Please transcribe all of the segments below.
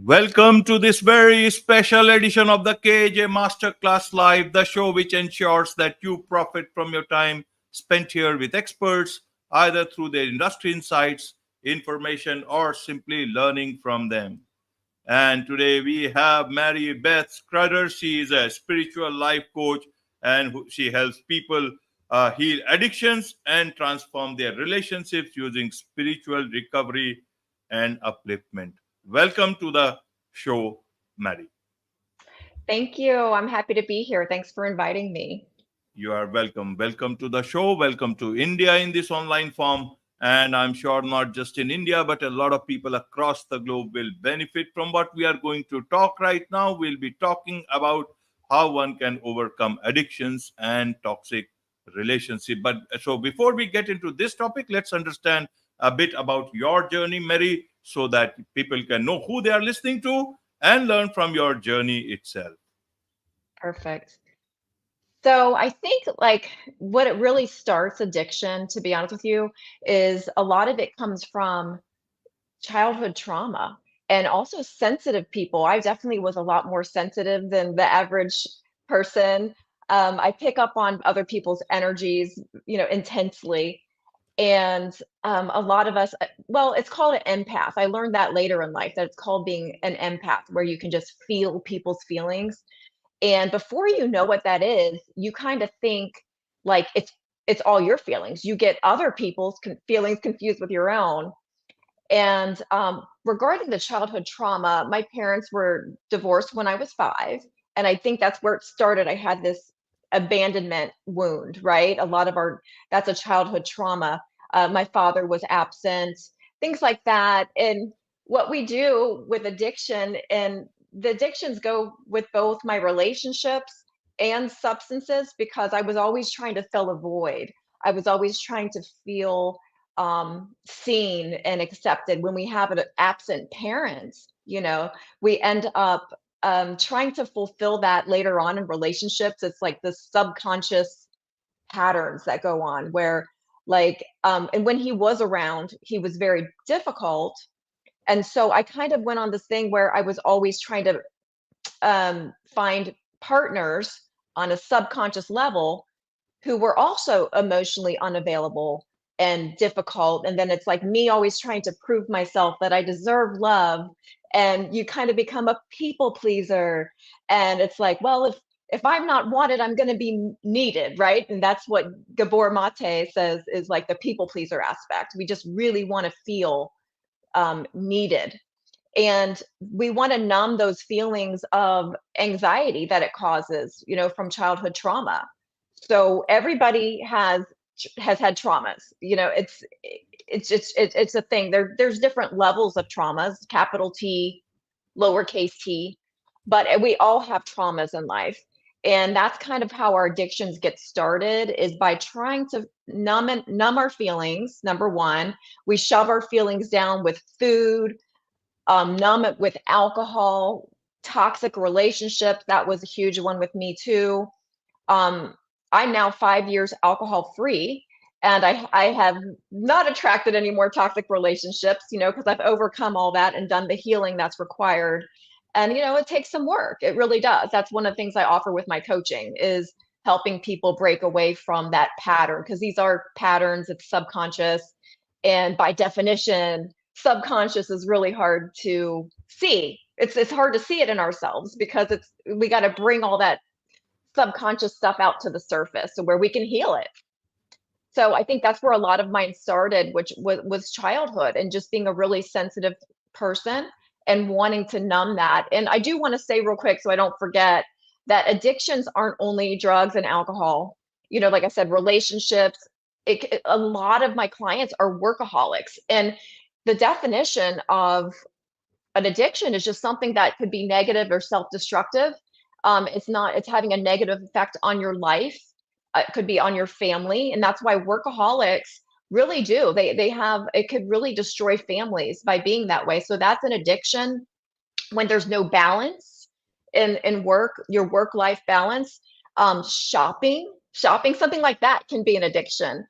Welcome to this very special edition of the KAJ Masterclass Live, the show which ensures that you profit from your time spent here with experts, either through their industry insights, information, or simply learning from them. And today we have Mary Beth Schrudder. She is a spiritual life coach and she helps people heal addictions and transform their relationships using spiritual recovery and upliftment. Welcome to the show, Mary. Thank you. I'm happy to be here. Thanks for inviting me. You are welcome. Welcome to the show. Welcome to India in this online form. And I'm sure not just in India, but a lot of people across the globe will benefit from what we are going to talk right now. We'll be talking about how one can overcome addictions and toxic relationship. But so before we get into this topic, let's understand a bit about your journey, Mary, so that people can know who they are listening to and learn from your journey itself. Perfect. So I think like what it really starts addiction, to be honest with you, is a lot of it comes from childhood trauma and also sensitive people. I definitely was a lot more sensitive than the average person. I pick up on other people's energies, intensely. And a lot of us, well, it's called an empath. I learned that later in life that it's called being an empath, where you can just feel people's feelings. And before you know what that is, you kind of think like it's all your feelings. You get other people's feelings confused with your own. And regarding the childhood trauma, my parents were divorced when I was 5, and I think that's where it started. I had this abandonment wound, right? A lot of our That's a childhood trauma. My father was absent, things like that. And what we do with addiction, and the addictions go with both my relationships and substances, because I was always trying to fill a void. I was always trying to feel seen and accepted. When we have an absent parents, we end up trying to fulfill that later on in relationships. It's like the subconscious patterns that go on where, like, and when he was around, he was very difficult. And so I kind of went on this thing where I was always trying to find partners on a subconscious level who were also emotionally unavailable and difficult. And then it's like me always trying to prove myself that I deserve love. And you kind of become a people pleaser. And it's like, well, if I'm not wanted, I'm going to be needed, right? And that's what Gabor Mate says is like the people pleaser aspect. We just really want to feel needed. And we want to numb those feelings of anxiety that it causes, from childhood trauma. So everybody has had traumas. It's a thing. There's different levels of traumas, capital T, lowercase t, but we all have traumas in life. And that's kind of how our addictions get started, is by trying to numb our feelings. Number one, we shove our feelings down with food, numb it with alcohol, toxic relationships. That was a huge one with me too. Um, I'm now 5 years alcohol free, and I have not attracted any more toxic relationships, because I've overcome all that and done the healing that's required. And it takes some work. It really does. That's one of the things I offer with my coaching, is helping people break away from that pattern, because these are patterns. It's subconscious, and by definition, subconscious is really hard to see. It's hard to see it in ourselves, because we got to bring all that subconscious stuff out to the surface so where we can heal it. So I think that's where a lot of mine started, which was childhood, and just being a really sensitive person and wanting to numb that. And I do want to say real quick, so I don't forget, that addictions aren't only drugs and alcohol. Like I said, relationships. A lot of my clients are workaholics, and the definition of an addiction is just something that could be negative or self-destructive. It's having a negative effect on your life. It could be on your family. And that's why workaholics really do. It could really destroy families by being that way. So that's an addiction. When there's no balance in work, your work-life balance, shopping, something like that can be an addiction.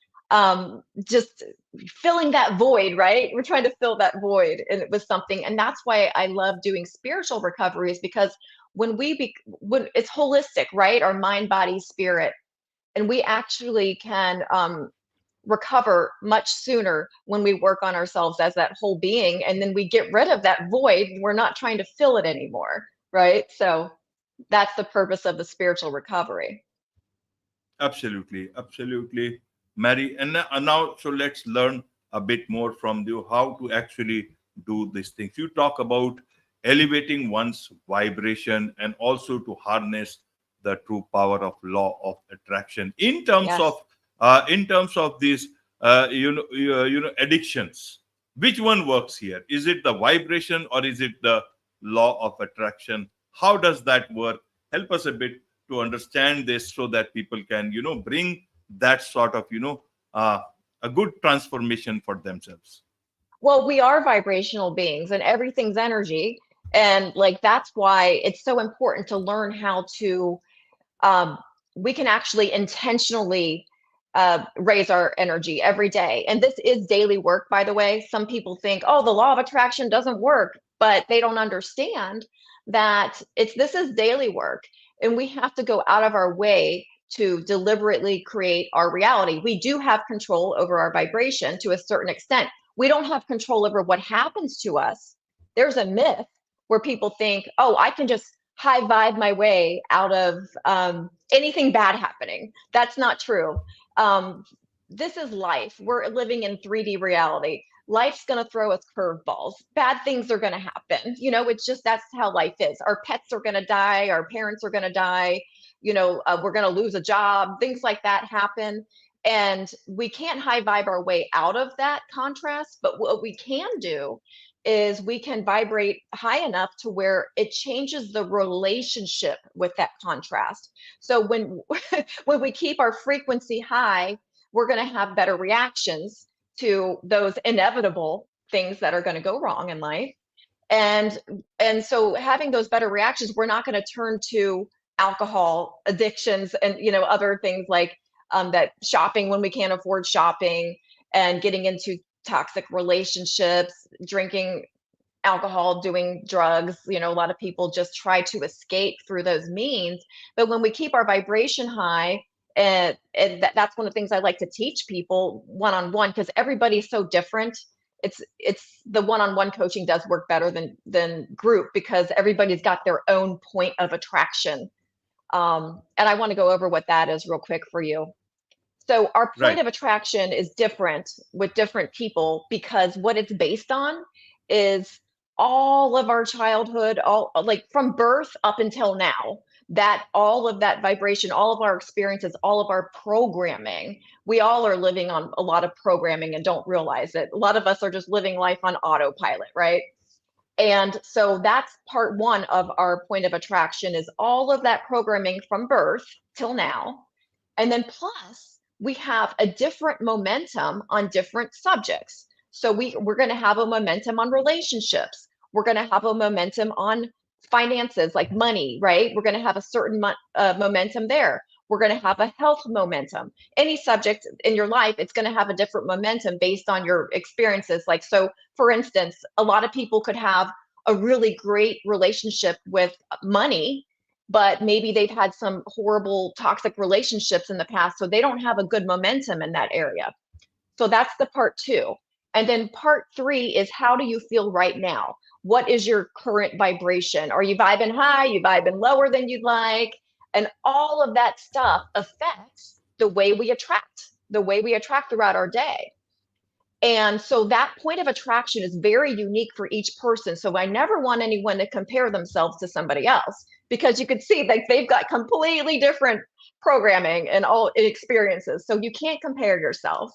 just filling that void, right? We're trying to fill that void, and it was something, and that's why I love doing spiritual recovery, is because when it's holistic, right? Our mind, body, spirit, and we actually can recover much sooner when we work on ourselves as that whole being, and then we get rid of that void. We're not trying to fill it anymore, right? So that's the purpose of the spiritual recovery. Absolutely, absolutely, Mary. And now, so let's learn a bit more from you how to actually do these things. You talk about elevating one's vibration and also to harness the true power of law of attraction. Yes. In terms of these, addictions. Which one works here? Is it the vibration or is it the law of attraction? How does that work? Help us a bit to understand this so that people can bring that sort of uh, a good transformation for themselves. Well, we are vibrational beings and everything's energy. And like that's why it's so important to learn how to um, we can actually intentionally raise our energy every day. And this is daily work, by the way. Some people think, oh, the law of attraction doesn't work, but they don't understand that this is daily work. And we have to go out of our way to deliberately create our reality. We do have control over our vibration to a certain extent. We don't have control over what happens to us. There's a myth where people think, oh, I can just high vibe my way out of anything bad happening. That's not true. Um, this is life. We're living in 3D reality. Life's going to throw us curveballs. Bad things are going to happen. It's just that's how life is. Our pets are going to die. Our parents are going to die. We're going to lose a job. Things like that happen. And we can't high vibe our way out of that contrast. But what we can do is we can vibrate high enough to where it changes the relationship with that contrast. So when when we keep our frequency high, we're going to have better reactions to those inevitable things that are going to go wrong in life. And so having those better reactions, we're not going to turn to alcohol addictions and other things like that, shopping when we can't afford shopping, and getting into toxic relationships, drinking alcohol, doing drugs. A lot of people just try to escape through those means. But when we keep our vibration high, and that's one of the things I like to teach people one-on-one, because everybody's so different. It's the one-on-one coaching does work better than group, because everybody's got their own point of attraction. And I want to go over what that is real quick for you. So our point Right. of attraction is different with different people, because what it's based on is all of our childhood, all like from birth up until now, that all of that vibration, all of our experiences, all of our programming, we all are living on a lot of programming and don't realize it. A lot of us are just living life on autopilot, right? And so that's part one of our point of attraction, is all of that programming from birth till now. And then plus we have a different momentum on different subjects. So we're going to have a momentum on relationships. We're going to have a momentum on finances, like money, right? We're going to have a certain momentum there. We're going to have a health momentum. Any subject in your life, it's going to have a different momentum based on your experiences. Like, so for instance, a lot of people could have a really great relationship with money, but maybe they've had some horrible toxic relationships in the past, so they don't have a good momentum in that area. So that's the part two. And then part three is, how do you feel right now? What is your current vibration? Are you vibing high? You vibing lower than you'd like? And all of that stuff affects the way we attract throughout our day. And so that point of attraction is very unique for each person. So I never want anyone to compare themselves to somebody else, because you could see like they've got completely different programming and all experiences. So you can't compare yourself.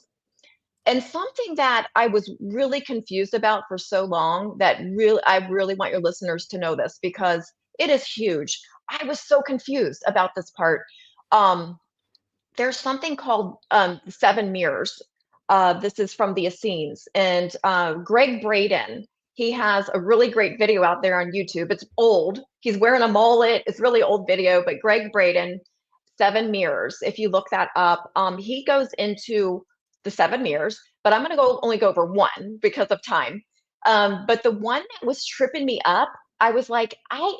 And something that I was really confused about for so long, that I really want your listeners to know this, because it is huge. I was so confused about this part. Um, there's something called Seven Mirrors. This is from the Essenes, and Greg Braden. He has a really great video out there on YouTube. It's old. He's wearing a mullet. It's really old video, but Greg Braden, Seven Mirrors. If you look that up, he goes into the 7 mirrors, but I'm going to only go over one because of time. But the one that was tripping me up, I was like, I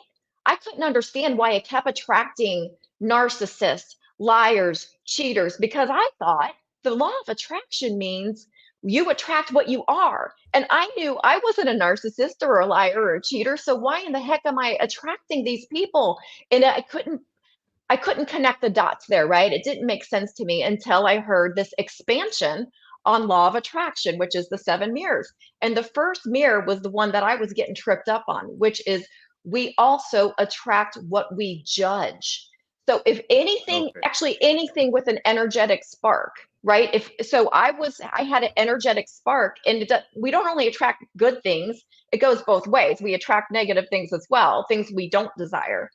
couldn't understand why I kept attracting narcissists, liars, cheaters, because I thought the law of attraction means you attract what you are. And I knew I wasn't a narcissist or a liar or a cheater. So why in the heck am I attracting these people? And I couldn't connect the dots there, right? It didn't make sense to me until I heard this expansion on law of attraction, which is the 7 mirrors. And the first mirror was the one that I was getting tripped up on, which is we also attract what we judge. So if anything, Okay. actually anything with an energetic spark, right? If so, I had an energetic spark, and we don't only attract good things, it goes both ways. We attract negative things as well, things we don't desire.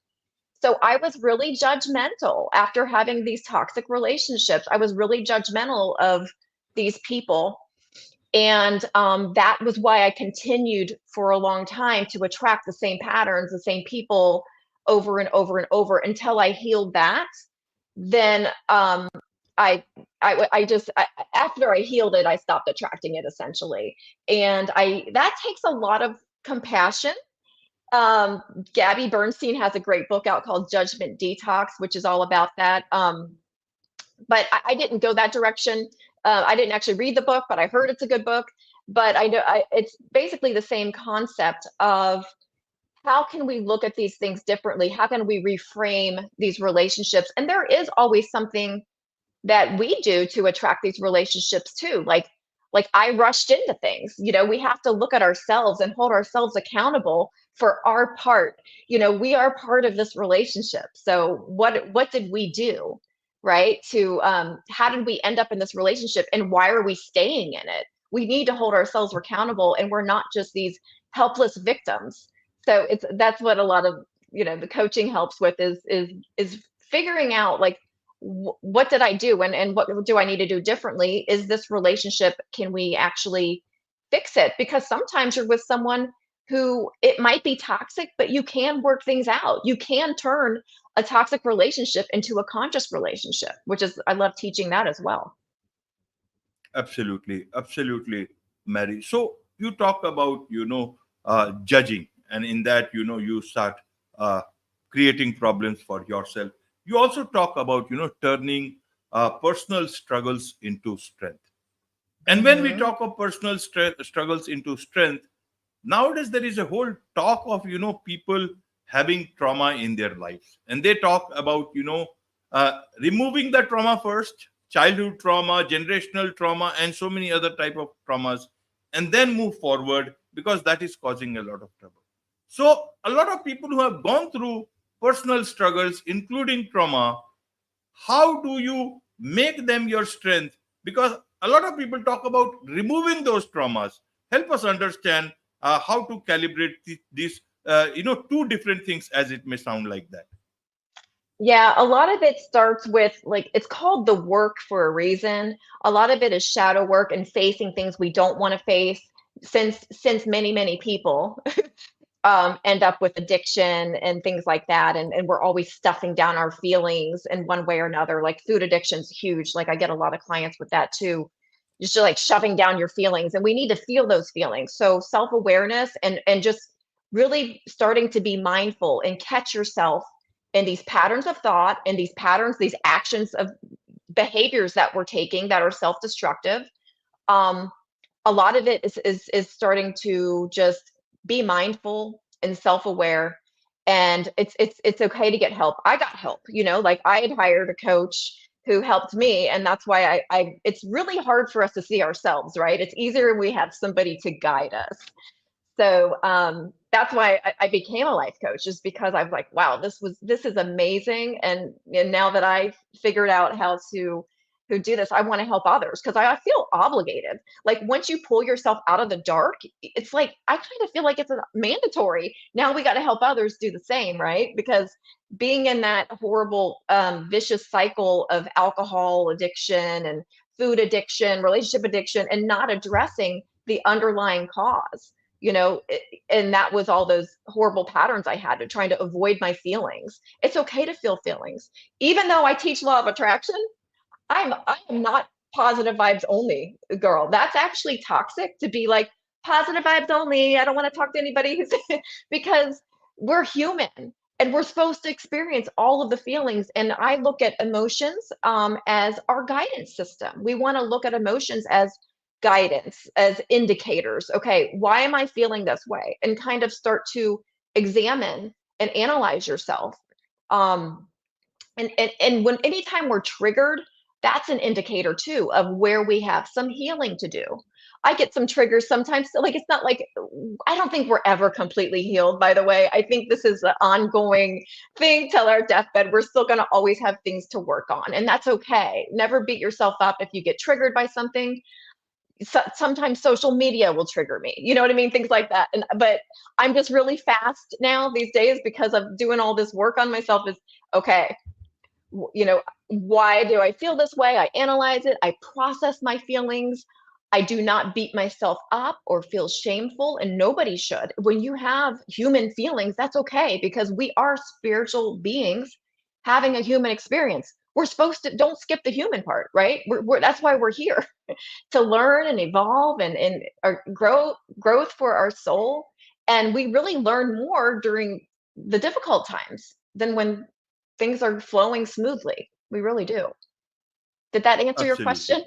So I was really judgmental after having these toxic relationships. I was really judgmental of these people. And that was why I continued for a long time to attract the same patterns, the same people over and over and over until I healed that. Then I just, after I healed it, I stopped attracting it essentially. And that takes a lot of compassion. Gabby Bernstein has a great book out called Judgment Detox, which is all about that. But I didn't go that direction. I didn't actually read the book, but I heard it's a good book. But I know it's basically the same concept of how can we look at these things differently? How can we reframe these relationships? And there is always something that we do to attract these relationships too. Like I rushed into things. We have to look at ourselves and hold ourselves accountable for our part. We are part of this relationship. So what did we do, right? To how did we end up in this relationship, and why are we staying in it? We need to hold ourselves accountable, and we're not just these helpless victims. So that's what a lot of the coaching helps with is figuring out, like, what did I do, and what do I need to do differently? Is this relationship, can we actually fix it? Because sometimes you're with someone who it might be toxic, but you can work things out. You can turn a toxic relationship into a conscious relationship, which is, I love teaching that as well. Absolutely, absolutely, Mary. So you talk about judging, and in that you start uh, creating problems for yourself. You also talk about turning personal struggles into strength. And when we Hmm. talk of personal struggles into strength, nowadays there is a whole talk of people having trauma in their lives, and they talk about removing the trauma first, childhood trauma, generational trauma, and so many other type of traumas, and then move forward, because that is causing a lot of trouble. So a lot of people who have gone through personal struggles including trauma, how do you make them your strength? Because a lot of people talk about removing those traumas. Help us understand how to calibrate these two different things, as it may sound like that. Yeah, a lot of it starts with, like, it's called the work for a reason. A lot of it is shadow work and facing things we don't want to face, since many people end up with addiction and things like that. And we're always stuffing down our feelings in one way or another. Like food addiction's huge. Like I get a lot of clients with that too. Just like shoving down your feelings. And we need to feel those feelings. So self-awareness and just really starting to be mindful and catch yourself in these patterns of thought and these patterns, these actions of behaviors that we're taking that are self-destructive. Um, a lot of it is starting to just be mindful and self-aware, and it's okay to get help. I got help, like I had hired a coach who helped me, and that's why I it's really hard for us to see ourselves, right? It's easier when we have somebody to guide us. So that's why I became a life coach, just because I was like, wow, this is amazing. And now that I've figured out how to do this, I want to help others because I feel obligated. Like once you pull yourself out of the dark, it's like I kind of feel like it's a mandatory. Now we got to help others do the same, right? Because being in that horrible vicious cycle of alcohol addiction and food addiction, relationship addiction, and not addressing the underlying cause, and that was all those horrible patterns I had to trying to avoid my feelings. It's okay to feel feelings. Even though I teach law of attraction, I am not positive vibes only girl. That's actually toxic to be like positive vibes only. I don't want to talk to anybody who's because we're human and we're supposed to experience all of the feelings. And I look at emotions as our guidance system. We want to look at emotions as guidance, as indicators. Okay, why am I feeling this way? And kind of start to examine and analyze yourself. Um, and when anytime we're triggered, that's an indicator too of where we have some healing to do. I get some triggers sometimes. So like it's not like I don't think we're ever completely healed, by the way. I think this is an ongoing thing till our deathbed. We're still going to always have things to work on, and that's okay. Never beat yourself up if you get triggered by something. Sometimes social media will trigger me. You know what I mean? Things like that. But I'm just really fast now these days because of doing all this work on myself is okay, why do I feel this way? I analyze it, I process my feelings. I do not beat myself up or feel shameful, and nobody should. When you have human feelings, that's okay because we are spiritual beings having a human experience. We're supposed to don't skip the human part, right? That's why we're here to learn and evolve and our growth for our soul. And we really learn more during the difficult times than when things are flowing smoothly. We really do. Did that answer your Absolutely. question?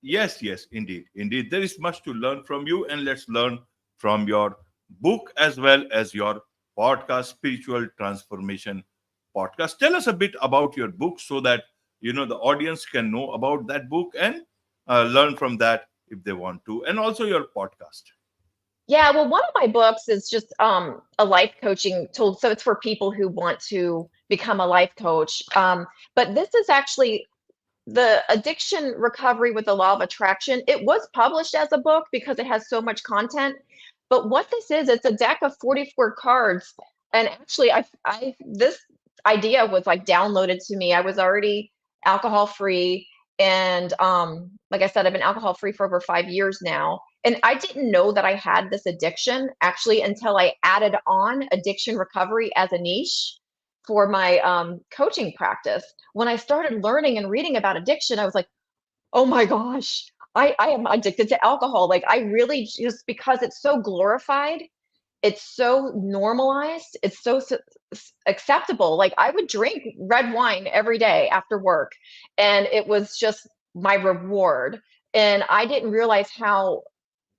Yes, yes, indeed. Indeed. There is much to learn from you, and let's learn from your book as well as your podcast, Spiritual Transformation podcast. Tell us a bit about your book so that the audience can know about that book and learn from that if they want to, and also your podcast. Yeah, well, one of my books is just a life coaching tool. So it's for people who want to become a life coach. But this is actually the addiction recovery with the law of attraction. It was published as a book because it has so much content. But what this is, it's a deck of 44 cards. And actually, this idea was like downloaded to me. I was already alcohol free. And like I said, I've been alcohol free for over 5 years now. And I didn't know that I had this addiction actually until I added on addiction recovery as a niche for my coaching practice. When I started learning and reading about addiction, I was like, oh my gosh, I am addicted to alcohol. Like I really just because it's so glorified, it's so normalized, it's so acceptable. Like I would drink red wine every day after work, and it was just my reward. And I didn't realize how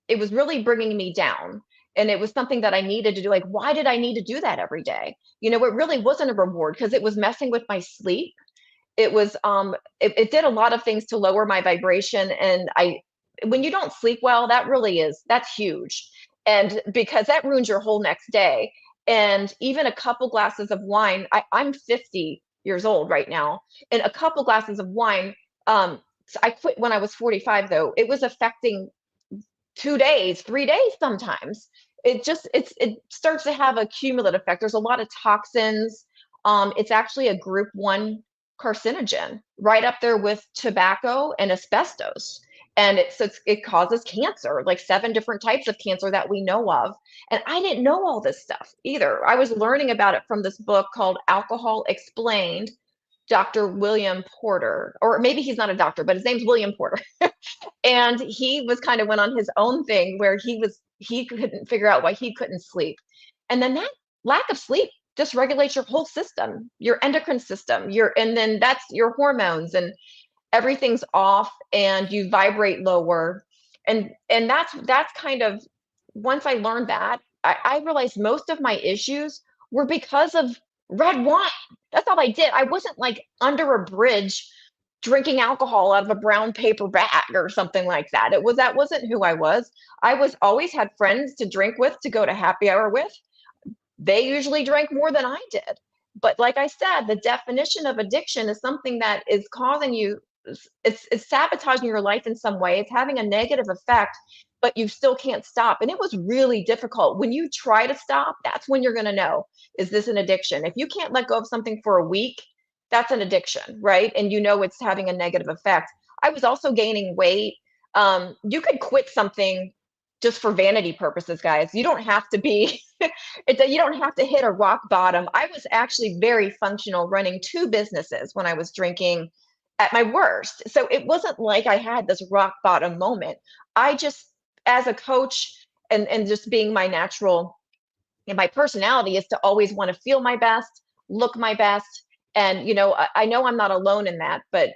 it was really bringing me down. And it was something that I needed to do. Like, why did I need to do that every day? It really wasn't a reward because it was messing with my sleep. It was it did a lot of things to lower my vibration. And when you don't sleep well, that's huge. And because that ruins your whole next day. And even a couple glasses of wine, I'm 50 years old right now, and a couple glasses of wine, so I quit when I was 45 though. It was affecting 2 days, 3 days sometimes. It starts to have a cumulative effect. There's a lot of toxins. It's actually a group 1 carcinogen, right up there with tobacco and asbestos. And it causes cancer, like 7 different types of cancer that we know of. And I didn't know all this stuff either. I was learning about it from this book called Alcohol Explained, Dr. William Porter, or maybe he's not a doctor, but his name's William Porter. And he was kind of went on his own thing where he couldn't figure out why he couldn't sleep. And then that lack of sleep just regulates your whole system, your endocrine system, and then that's your hormones, and everything's off and you vibrate lower. And that's kind of, once I learned that, I realized most of my issues were because of red wine. That's all I did. I wasn't like under a bridge drinking alcohol out of a brown paper bag or something like that. That wasn't who I was. I was always had friends to drink with, to go to happy hour with. They usually drank more than I did. But like I said, the definition of addiction is something that is causing you, it's sabotaging your life in some way. It's having a negative effect, but you still can't stop. And it was really difficult. When you try to stop, that's when you're going to know, is this an addiction? If you can't let go of something for a week, that's an addiction, right? And it's having a negative effect. I was also gaining weight. You could quit something just for vanity purposes, guys. You don't have to be, you don't have to hit a rock bottom. I was actually very functional running 2 businesses when I was drinking at my worst. So it wasn't like I had this rock bottom moment. I just, as a coach, and just being my natural and my personality is to always want to feel my best, look my best. And, I know I'm not alone in that, but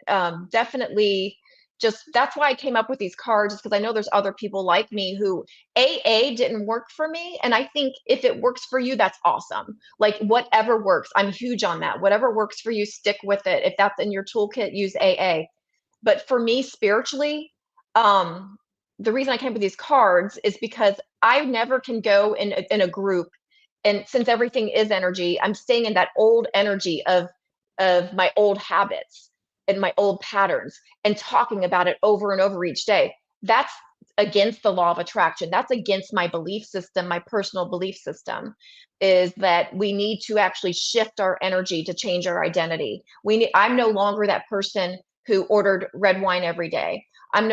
definitely just that's why I came up with these cards, is because I know there's other people like me who AA didn't work for me. And I think if it works for you, that's awesome. Like whatever works, I'm huge on that. Whatever works for you, stick with it. If that's in your toolkit, use AA. But for me, spiritually, the reason I came up with these cards is because I never can go in a group, and since everything is energy, I'm staying in that old energy of my old habits and my old patterns and talking about it over and over each day. That's against the law of attraction. That's against my belief system, my personal belief system, is that we need to actually shift our energy to change our identity. I'm no longer that person who ordered red wine every day. I'm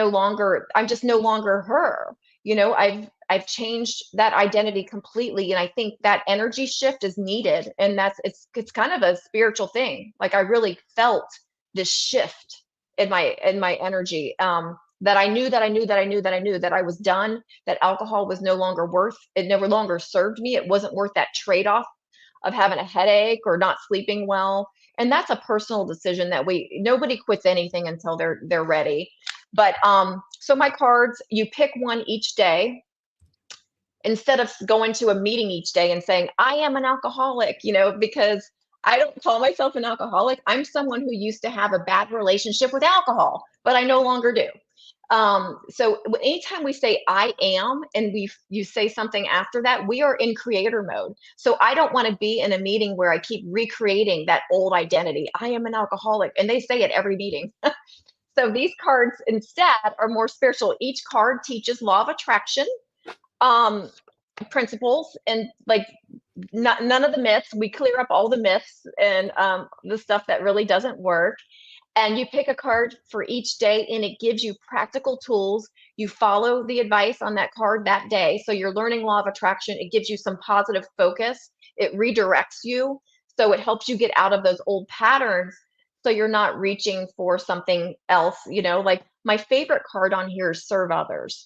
just no longer her. I've changed that identity completely. And I think that energy shift is needed. And it's kind of a spiritual thing. Like I really felt this shift in my energy. That I knew that I was done, that alcohol was it no longer served me. It wasn't worth that trade-off of having a headache or not sleeping well. And that's a personal decision that nobody quits anything until they're ready. But so my cards, you pick one each day instead of going to a meeting each day and saying, I am an alcoholic, because I don't call myself an alcoholic. I'm someone who used to have a bad relationship with alcohol, but I no longer do. So anytime we say I am, and you say something after that, we are in creator mode. So I don't want to be in a meeting where I keep recreating that old identity. I am an alcoholic. And they say it every meeting. So these cards instead are more spiritual. Each card teaches law of attraction principles, and like none of the myths. We clear up all the myths and the stuff that really doesn't work. And you pick a card for each day, and it gives you practical tools. You follow the advice on that card that day. So you're learning law of attraction. It gives you some positive focus. It redirects you. So it helps you get out of those old patterns. So you're not reaching for something else, like my favorite card on here is serve others.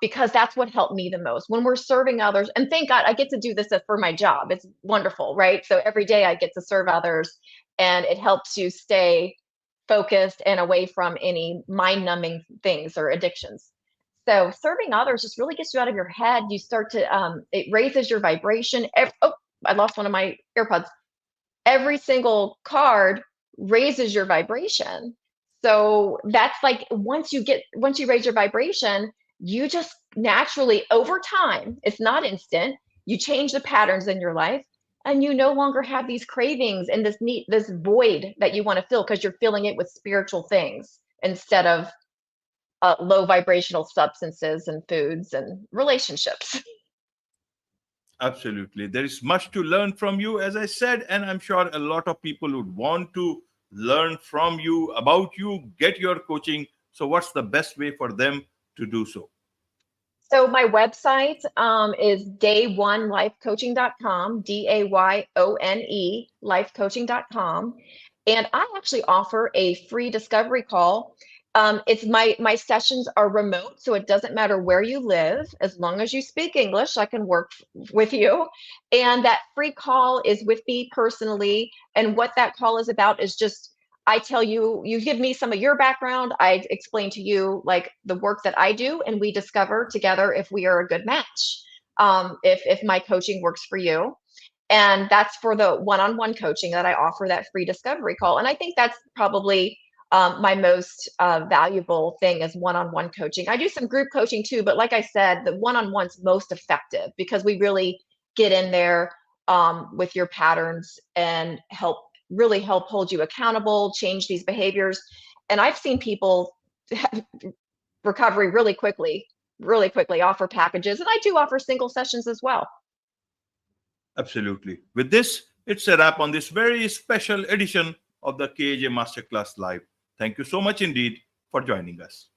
Because that's what helped me the most when we're serving others. And thank God I get to do this for my job. It's wonderful, right? So every day I get to serve others, and it helps you stay focused and away from any mind-numbing things or addictions. So serving others just really gets you out of your head. You start to, it raises your vibration. I lost one of my AirPods. Every single card raises your vibration. So that's like, once you raise your vibration, you just naturally, over time, it's not instant, you change the patterns in your life, and you no longer have these cravings and this void that you want to fill, because you're filling it with spiritual things instead of low vibrational substances and foods and relationships. Absolutely. There is much to learn from you, as I said, and I'm sure a lot of people would want to learn from you, about you, get your coaching. So what's the best way for them to do so? So my website is day1lifecoaching.com, DAYONE, lifecoaching.com. And I actually offer a free discovery call. It's my sessions are remote, so it doesn't matter where you live. As long as you speak English, I can work with you. And that free call is with me personally. And what that call is about is just, I tell you, you give me some of your background. I explain to you like the work that I do, and we discover together if we are a good match. If my coaching works for you. And that's for the one-on-one coaching that I offer, that free discovery call. And I think that's probably my most valuable thing is one-on-one coaching. I do some group coaching too, but like I said, the one-on-one's most effective because we really get in there with your patterns and really help hold you accountable, change these behaviors. And I've seen people recovery really quickly, offer packages. And I do offer single sessions as well. Absolutely. With this, it's a wrap on this very special edition of the KAJ Masterclass Live. Thank you so much indeed for joining us.